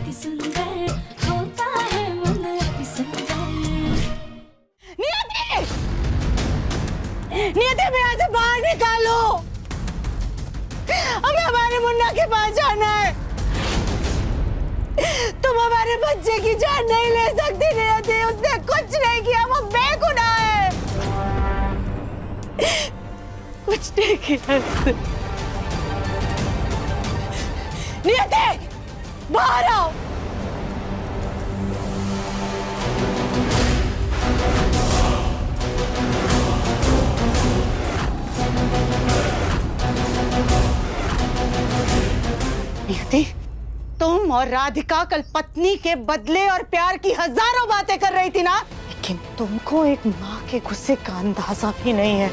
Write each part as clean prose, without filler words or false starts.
अति सुंदर होता है मन अति सुंदर। नियति! नियति, मेरे यहाँ से बाहर निकालो। हमें हमारे मुन्ना के पास जाना है। तुम हमारे बच्चे की जान नहीं ले सकती नियति। उसने कुछ नहीं किया, वो बेगुनाह है। कुछ नहीं किया उसने। नियति, बाहर आओ। नियति, तुम और राधिका कल पत्नी के बदले और प्यार की हजारों बातें कर रही थी ना, लेकिन तुमको एक माँ के गुस्से का अंदाजा भी नहीं है।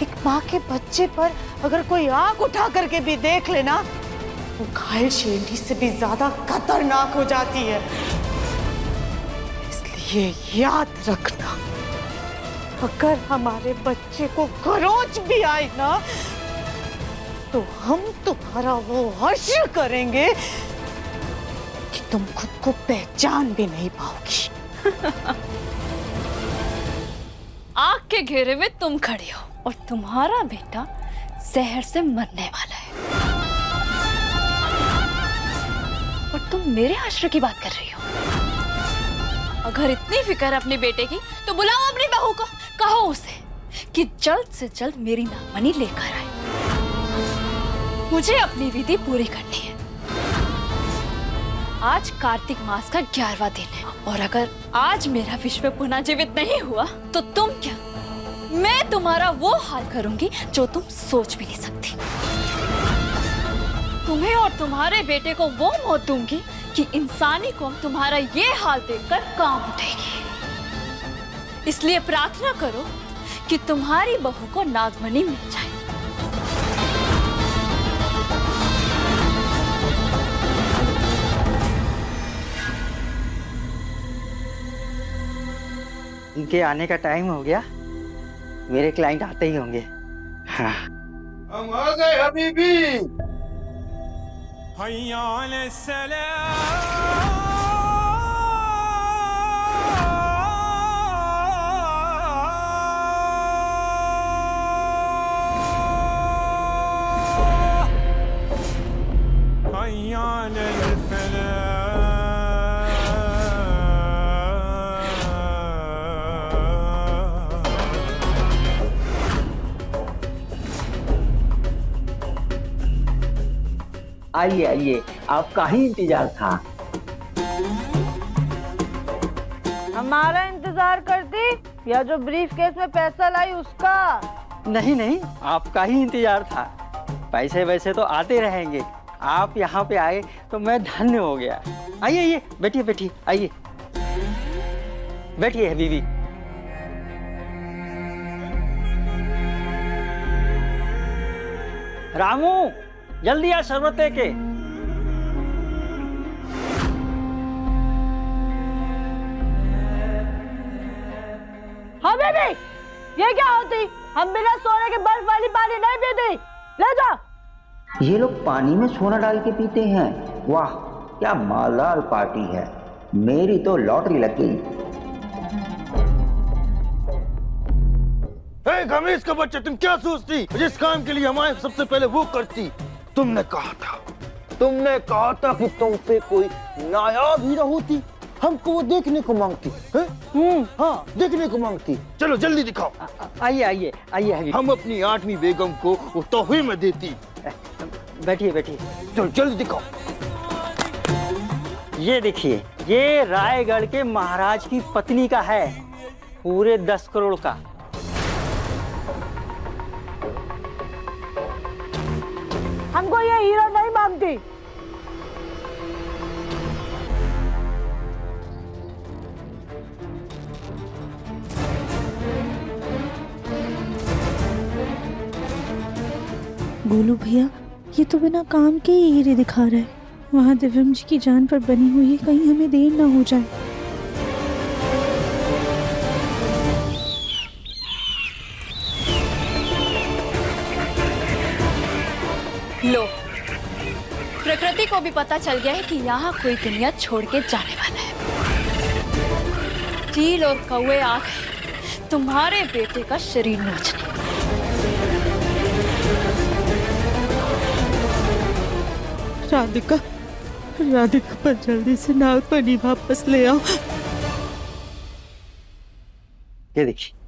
एक माँ के बच्चे पर अगर कोई आंख उठा करके भी देख लेना, वो घायल शेरनी से भी ज्यादा खतरनाक हो जाती है। इसलिए याद रखना, अगर हमारे बच्चे को खरोच भी आए ना, तो हम तुम्हारा वो हश्र करेंगे कि तुम खुद को पहचान भी नहीं पाओगी। आग के घेरे में तुम खड़े हो और तुम्हारा बेटा जहर से मरने वाला है, और तुम मेरे हश्र की बात कर रही हो। अगर इतनी फिक्र अपने बेटे की तो बुलाओ अपनी बहू को, कहो उसे कि जल्द से जल्द मेरी नागमणि लेकर आए। मुझे अपनी विधि पूरी करनी है। आज कार्तिक मास का 11वां दिन है, और अगर आज मेरा विश्व पुनः जीवित नहीं हुआ तो तुम क्या, मैं तुम्हारा वो हाल करूंगी जो तुम सोच भी नहीं सकती। तुम्हें और तुम्हारे बेटे को वो मौत दूंगी कि इंसानी कौम तुम्हारा ये हाल देखकर कांप उठेगी। इसलिए प्रार्थना करो कि तुम्हारी बहू को नागमणि मिल जाए। इनके आने का टाइम हो गया, मेरे क्लाइंट आते ही होंगे। हाँ। हम आ गए हबीबी। हैया आइए आइए, आपका ही इंतजार था। हमारा इंतजार करती या जो ब्रीफ केस में पैसा लाई उसका? नहीं नहीं, आपका ही इंतजार था। पैसे वैसे तो आते रहेंगे, आप यहाँ पे आए तो मैं धन्य हो गया। आइए आइए, बैठिए बैठिए, आइए बैठिए हबीबी। रामू, जल्दी आ, शरबत लेके। हाँ बेबी, ये क्या होती? हम बिना सोने के बर्फ वाली पानी नहीं पीती। ले जा। ये लोग पानी में सोना डाल के पीते हैं? वाह, क्या मालदार पार्टी है। मेरी तो लॉटरी लग गई। खमीस का बच्चा, तुम क्या सोचती? जिस काम के लिए हम आए सबसे पहले वो करती। तुमने कहा था कि तुम पे कोई नायाब हीरा होती, हमको वो देखने को मांगती है? हाँ, देखने को मांगती। चलो जल्दी दिखाओ। आइए आइए आइए हबीबी। हम अपनी 8वीं बेगम को वो तोहफे में देती। बैठिए बैठिए। चलो जल्दी दिखाओ। ये देखिए, ये रायगढ़ के महाराज की पत्नी का है, पूरे 10 करोड़ का। हमको ये हीरा नहीं मांगती। गोलू भैया, ये तो बिना काम के ही हीरे दिखा रहा है। वहाँ दिव्यम जी की जान पर बनी हुई है, कहीं हमें देर ना हो जाए। लो, प्रकृति को भी पता चल गया है कि यहाँ कोई दुनिया छोड़ के जाने वाला है। चील और कौवे आ गए तुम्हारे बेटे का शरीर नोचने। राधिका, राधिका पर जल्दी से नागमणि वापस ले आओ। ये देखिए।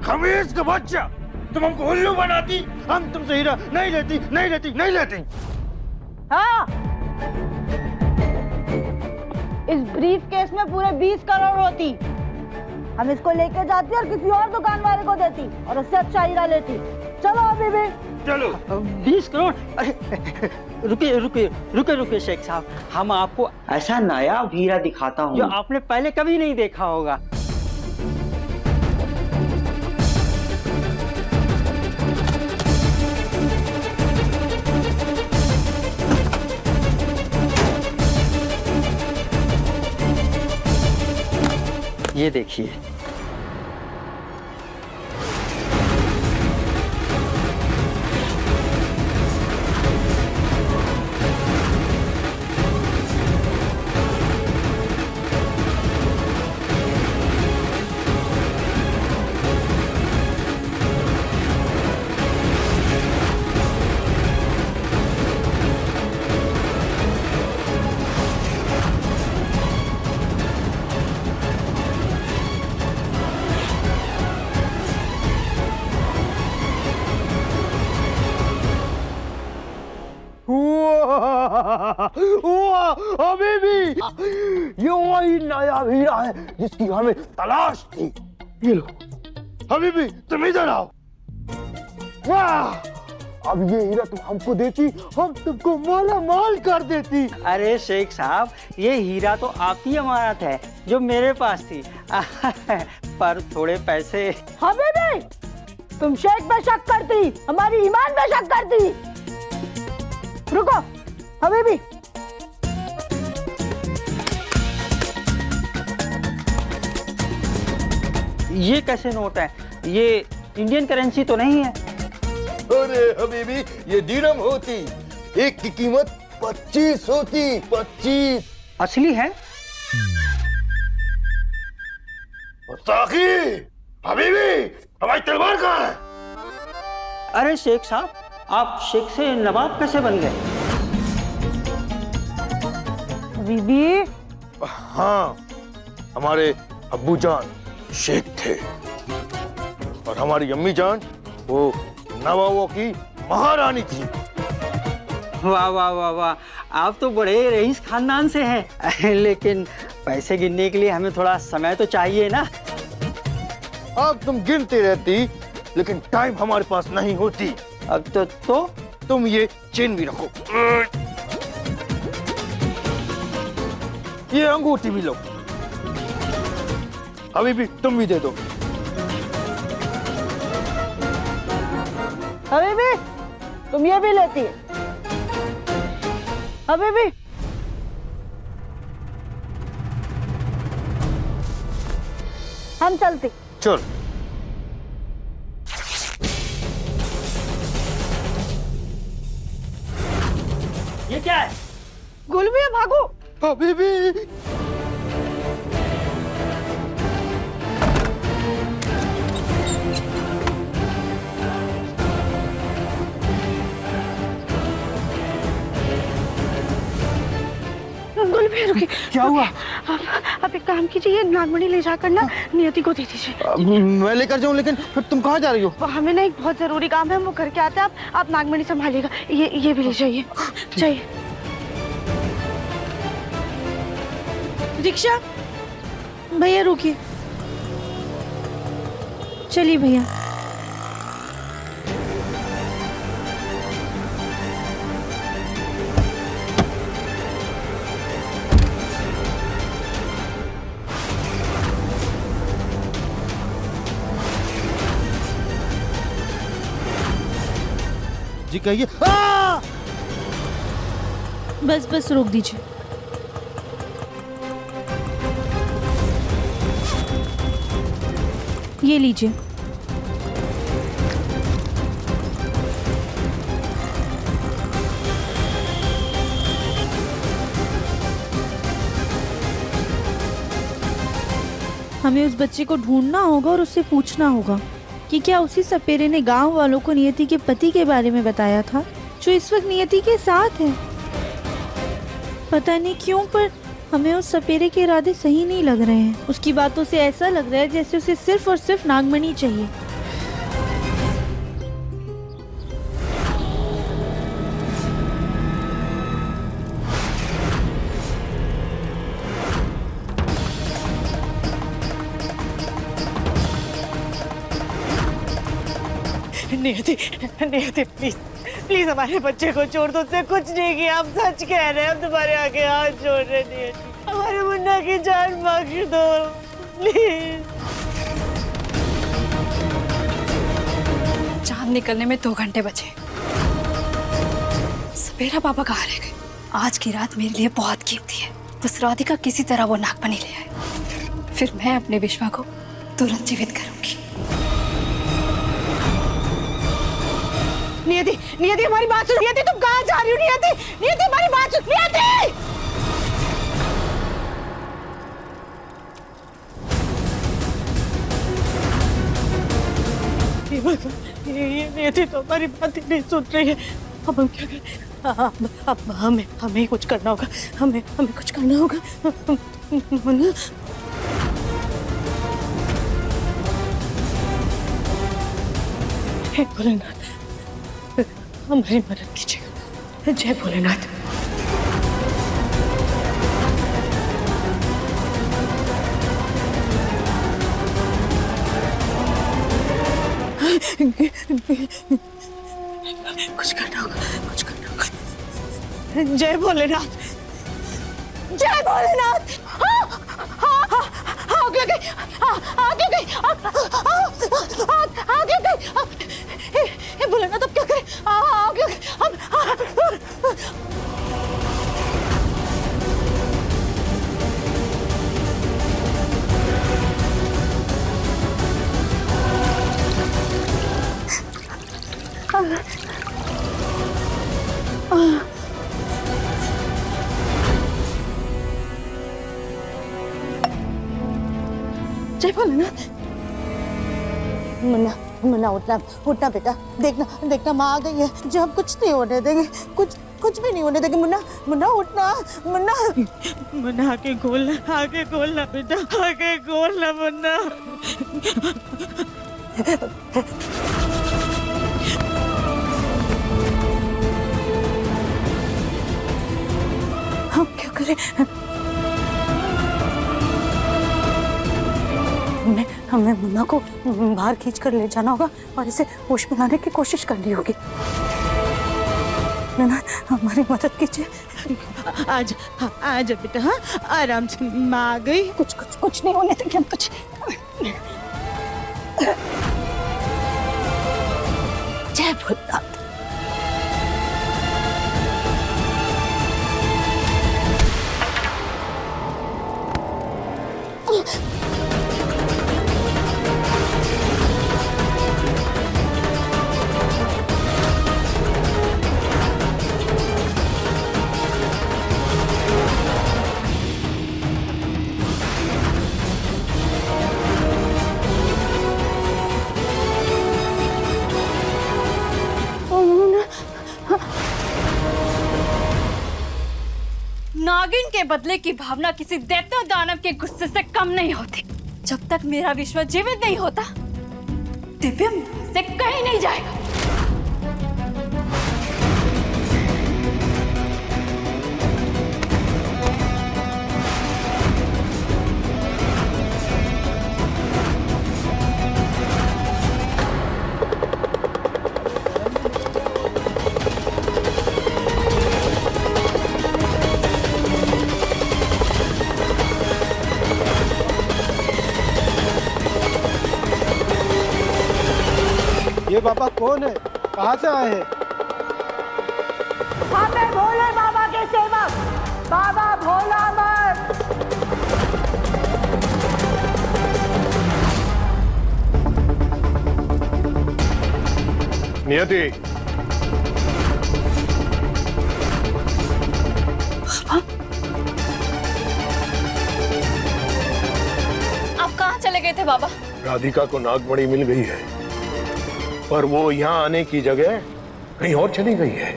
खमीस का बच्चा, तुम हमको उल्लू बनाती, हम तुमसे हीरा नहीं लेती, नहीं लेती, नहीं लेती। हाँ, इस ब्रीफ केस में पूरे 20 करोड़ होती। हम इसको लेके जाती और किसी और दुकान वाले को देती और उससे अच्छा हीरा लेती। चलो अभी भी। चलो। 20 करोड़? अरे रुकिए रुकिए रुकिए रुकिए शेख साहब, हम आपको ऐसा नायाब हीरा दिखाता हूँ जो आपने पहले कभी नहीं देखा होगा। ये देखिए। अभी भी ये वही नायाब हीरा है जिसकी हमें तलाश थी। ये लो, अभी भी तुम इधर आओ। वाह, अब ये हीरा तुम हमको देती, हम तुमको माला माल कर देती। अरे शेख साहब, ये हीरा तो आपकी अमानत है जो मेरे पास थी। पर थोड़े पैसे। हमें भी तुम शेख पे शक करती, हमारी ईमान पे शक करती। रुको, हमें भी। ये कैसे नोट है? ये इंडियन करेंसी तो नहीं है? अरे हबीबी, ये दिरहम होती, एक की कीमत 25 होती। 25 असली है? साकी, हबीबी, हमारी तलवार कहाँ है? अरे शेख साहब, आप शेख से नवाब कैसे बन गए? बीबी, हाँ, हमारे अब्बू जान शेख थे और हमारी अम्मी जान वो नवाबों की महारानी थी। वाह वाह वाह वाह, आप तो बड़े रईस खानदान से हैं। लेकिन पैसे गिनने के लिए हमें थोड़ा समय तो चाहिए ना। अब तुम गिनती रहती, लेकिन टाइम हमारे पास नहीं होती। अब तो तुम ये चेन भी रखो, ये अंगूठी भी लो। अभी भी तुम भी दे दो। अभी भी तुम ये भी लेती है। अभी भी हम चलते। चल। ये क्या है? गुलबिया, भागो। अभी भी गुलबिया, रुकिए। क्या हुआ? आप एक काम कीजिए, नागमणि ले जाकर ना नियति को दे दीजिए। मैं लेकर जाऊं, लेकिन फिर तुम कहाँ जा रही हो? हमें ना एक बहुत जरूरी काम है, हम वो करके आते हैं। आप नागमणि संभालिएगा। ये भी ले जाइए। जाइए। रिक्शा, भैया रुकिए। चलिए भैया। जी कहिए। बस बस रोक दीजिए। ये लीजिए। हमें उस बच्चे को ढूंढना होगा और उससे पूछना होगा कि क्या उसी सपेरे ने गांव वालों को नियति के पति के बारे में बताया था, जो इस वक्त नियति के साथ है। पता नहीं क्यों, पर हमें उस सपेरे के इरादे सही नहीं लग रहे हैं। उसकी बातों से ऐसा लग रहा है जैसे उसे सिर्फ और सिर्फ नागमणि चाहिए। नियति, नियति प्लीज प्लीज हमारे बच्चे को छोड़ दो, उसने कुछ नहीं किया, हम सच कह रहे हैं, हम तुम्हारे आगे हाथ जोड़ रहे हैं नियति, हमारे मुन्ना की जान बख्श दो प्लीज। चांद निकलने में 2 घंटे बचे। सपेरा बाबा कहाँ रह गए? आज की रात मेरे लिए बहुत कीमती है। बस राधिका किसी तरह वो नागमणि ले आए, फिर मैं अपने विश्वा को तुरंत जीवित करूंगी। नियति, नियति हमारी बात सुन। नियति तुम कहाँ जा रही हो? नियति, नियति हमारी बात सुन। नियति, ये नियति तो हमारी बात ही नहीं सुन रही है। अब हम क्या करें? अब हमें ही कुछ करना होगा, हमें कुछ करना होगा। मुन्ना, हे भोलेनाथ, हमारी मदद कीजिएगा। जय भोलेनाथ। कुछ करना होगा, कुछ करना होगा। जय भोलेनाथ, जय भोलेनाथ। आग लग गई, आग लग गई, आग लग गई। हे भोलेनाथ, अब क्या करें? आग लग गई। जय भोलेनाथ। मुन्ना, मुन्ना उठना, उठना बेटा, देखना, देखना माँ आ गई है, जो हम कुछ नहीं होने देंगे, कुछ भी नहीं होने देंगे। मुन्ना, मुन्ना उठना, मुन्ना, मुन्ना आके खोलना बेटा, आके खोलना मुन्ना। हम क्या करें? हमें मुन्ना को बाहर खींच कर ले जाना होगा और इसे होश में लाने की कोशिश करनी होगी। मुन्ना, हमारी मदद कीजिए। आज बेटा, हाँ आराम से, माँ आ गई। कुछ नहीं होने देंगे हम, कुछ। जय भोलेनाथ। नागिन के बदले की भावना किसी दैत्य दानव के गुस्से से कम नहीं होती। जब तक मेरा विश्व जीवित नहीं होता, दिव्य से कहीं नहीं जाएगा। ये बाबा कौन है? कहाँ से आए हैं? हमें भोले बाबा के सेवक, बाबा भोला मत। नियति, आप कहाँ राधिका को नागमणि मिल गई है, पर वो यहाँ आने की जगह कहीं और चली गई है।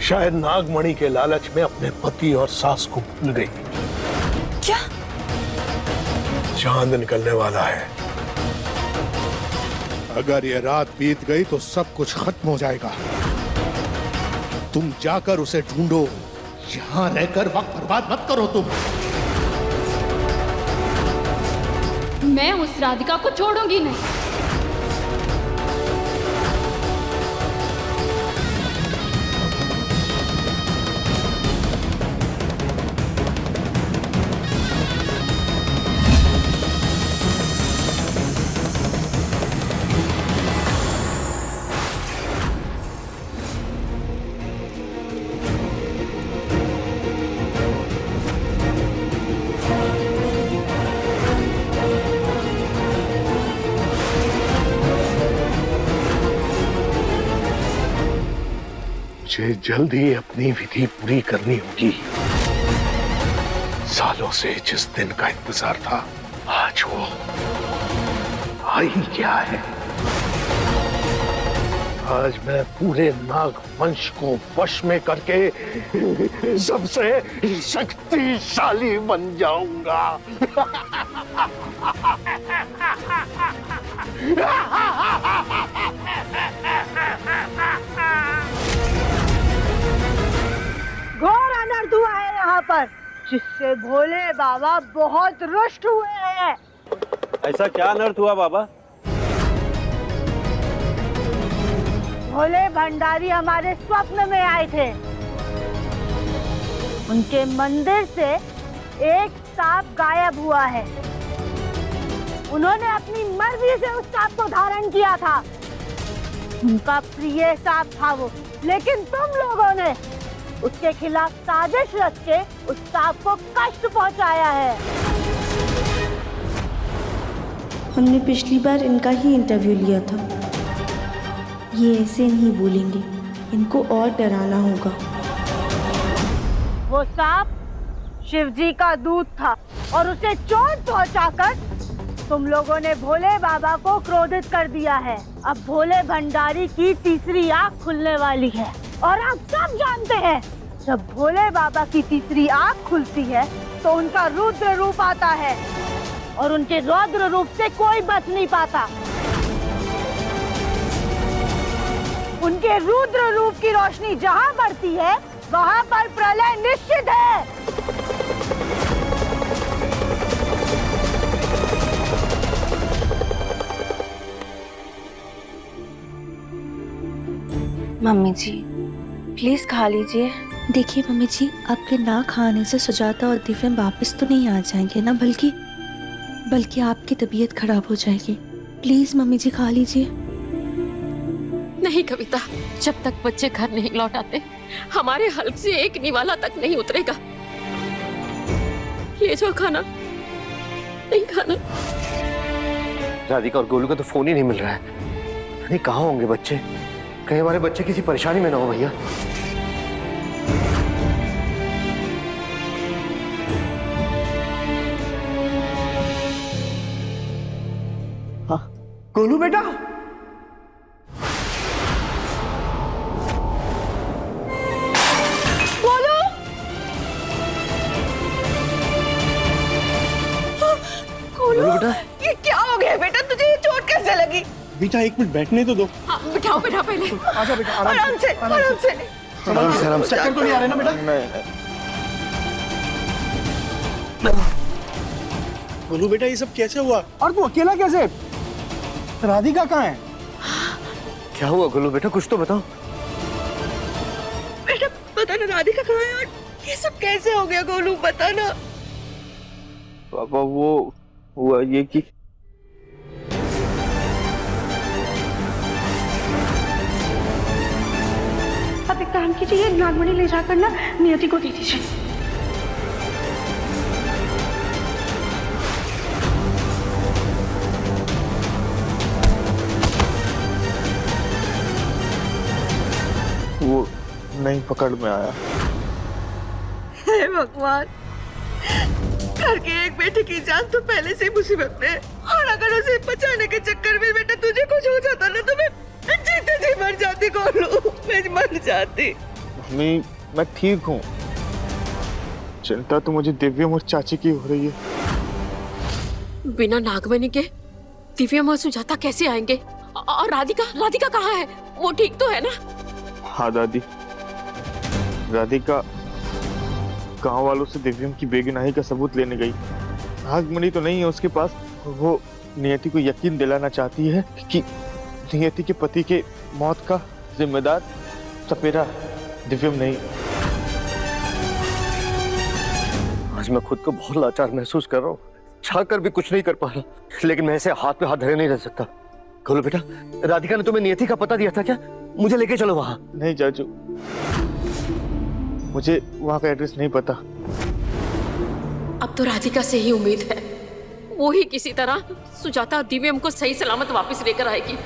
शायद नागमणि के लालच में अपने पति और सास को भूल गई। क्या? चांद निकलने वाला है। अगर ये रात बीत गई तो सब कुछ खत्म हो जाएगा। तुम जाकर उसे ढूंढो, यहां रहकर वक्त बर्बाद मत करो तुम। मैं उस राधिका को छोड़ूंगी नहीं। मुझे जल्द ही अपनी विधि पूरी करनी होगी। सालों से जिस दिन का इंतजार था, आज वो आ ही गया है। आज मैं पूरे नाग वंश को वश में करके सबसे शक्तिशाली बन जाऊंगा। घोर अनर्थ हुआ है यहाँ पर, जिससे भोले बाबा बहुत रुष्ट हुए हैं। ऐसा क्या अनर्थ हुआ बाबा? भोले भंडारी हमारे स्वप्न में आए थे। उनके मंदिर से एक सांप गायब हुआ है। उन्होंने अपनी मर्जी से उस सांप को धारण किया था। उनका प्रिय सांप था वो, लेकिन तुम लोगों ने उसके खिलाफ साजिश रच के उस सांप को कष्ट पहुंचाया है। हमने पिछली बार इनका ही इंटरव्यू लिया था। ये ऐसे नहीं बोलेंगे, इनको और डराना होगा। वो सांप शिवजी का दूत था और उसे चोट पहुंचाकर तुम लोगों ने भोले बाबा को क्रोधित कर दिया है। अब भोले भंडारी की तीसरी आंख खुलने वाली है और आप सब जानते हैं, जब भोले बाबा की तीसरी आंख खुलती है तो उनका रुद्र रूप आता है और उनके रौद्र रूप से कोई बच नहीं पाता। उनके रुद्र रूप की रोशनी जहां बढ़ती है, वहां पर प्रलय निश्चित है। मम्मी जी प्लीज खा लीजिए। देखिए मम्मी जी, आपके ना खाने से सुजाता और दिव्या वापस तो नहीं आ जाएंगे ना, बल्कि आपकी तबीयत खराब हो जाएगी। प्लीज मम्मी जी खा लीजिए। नहीं कविता, जब तक बच्चे घर नहीं लौट आते हमारे हल्क से एक निवाला तक नहीं उतरेगा। ले जाओ खाना। नहीं खाना। राधिका और गोलू का तो फोन ही नहीं मिल रहा है। नहीं कहाँ होंगे बच्चे? कहीं हमारे बच्चे किसी परेशानी में ना हो भैया। हाँ, गोलू बेटा। गोलू बेटा, ये क्या हो गया बेटा? तुझे ये चोट कैसे लगी? बेटा एक मिनट बैठने तो दो। हाँ, बिठाओ पहले। आजा बेटा, आराम से। चक्कर तो नहीं आ रहे ना बेटा? गोलू बेटा, ये सब कैसे हुआ? और तू अकेला कैसे? राधिका कहाँ है? क्या हुआ गोलू बेटा, कुछ तो बताओ। बेटा पता ना राधिका कहाँ है और ये सब कैसे हो गया? गोलू बता ना। पापा वो हुआ ये कि आप एक काम कीजिए, नागमणि ले जाकर ना नियति को दे दीजिए। वो नहीं पकड़ में आया। हे भगवान, घर के एक बेटे की जान तो पहले से ही मुसीबत में है, और अगर उसे बचाने के चक्कर में बेटा तुझे कुछ हो जाता ना तो मैं जीते जी मर जाती गोलू, मैं मर जाती। मम्मी मैं ठीक हूँ, चिंता तो मुझे दिव्यम और चाची की हो रही है। बिना नागमणि के दिव्यम और सुजाता कैसे आएंगे? और राधिका कहाँ है? वो ठीक तो है ना? हाँ दादी, राधिका गांव वालों से दिव्यम की बेगुनाही का सबूत लेने गई। नागमणि तो नहीं है उसके पास। वो नियति को यकीन दिलाना चाहती है कि नियति के पति के मौत का जिम्मेदार सपेरा दिव्यम नहीं। आज मैं खुद को बहुत लाचार महसूस कर रहा हूँ, चाह कर भी कुछ नहीं कर पा रहा, लेकिन मैं ऐसे हाथ पे हाथ धरे नहीं रह सकता। गोलू बेटा, राधिका ने तुम्हें नियति का पता दिया था क्या? मुझे लेके चलो वहां। नहीं चाचू, मुझे वहां का एड्रेस नहीं पता। अब तो राधिका से ही उम्मीद है, वो ही किसी तरह सुजाता और दिव्यम को सही सलामत वापस लेकर आएगी।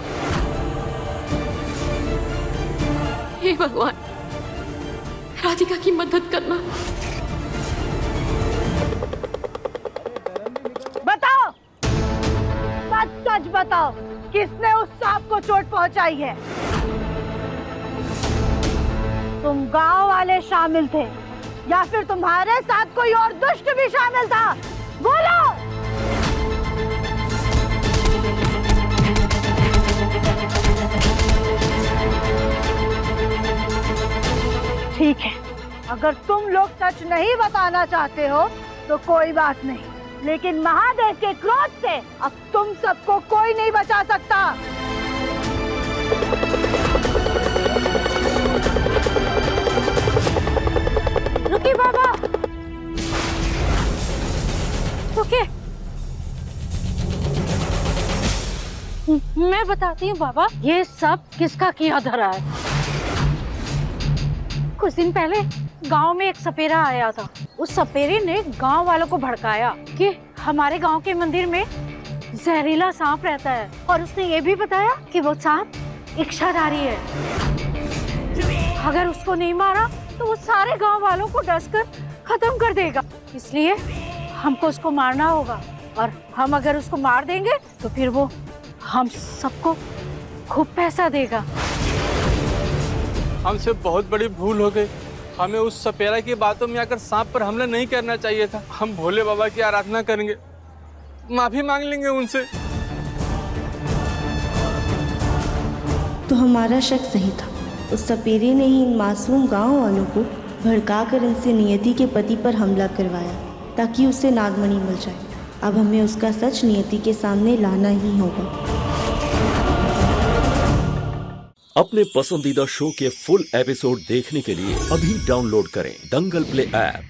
हे भगवान, राधिका की मदद करना। बताओ, सच बताओ, किसने उस सांप को चोट पहुंचाई है? तुम गांव वाले शामिल थे या फिर तुम्हारे साथ कोई और दुष्ट भी शामिल था? बोलो। ठीक है, अगर तुम लोग सच नहीं बताना चाहते हो तो कोई बात नहीं, लेकिन महादेव के क्रोध से अब तुम सबको कोई नहीं बचा सकता। रुकिए बाबा, रुकिए, मैं बताती हूँ बाबा, ये सब किसका किया धरा है। कुछ दिन पहले गांव में एक सपेरा आया था। उस सपेरे ने गांव वालों को भड़काया कि हमारे गांव के मंदिर में जहरीला सांप रहता है, और उसने ये भी बताया कि वो सांप इच्छाधारी है। अगर उसको नहीं मारा तो वो सारे गांव वालों को डसकर खत्म कर देगा। इसलिए हमको उसको मारना होगा, और हम अगर उसको मार देंगे तो फिर वो हम सबको खूब पैसा देगा। हमसे बहुत बड़ी भूल हो गई। हमें उस सपेरा की बातों में आकर सांप पर हमला नहीं करना चाहिए था। हम भोले बाबा की आराधना करेंगे, माफी मांग लेंगे उनसे। तो हमारा शक सही था। उस सपेरे ने ही इन मासूम गांव वालों को भड़काकर इनसे नियति के पति पर हमला करवाया ताकि उसे नागमणि मिल जाए। अब हमें उसका सच नियति के सामने लाना ही होगा। अपने पसंदीदा शो के फुल एपिसोड देखने के लिए अभी डाउनलोड करें दंगल प्ले ऐप।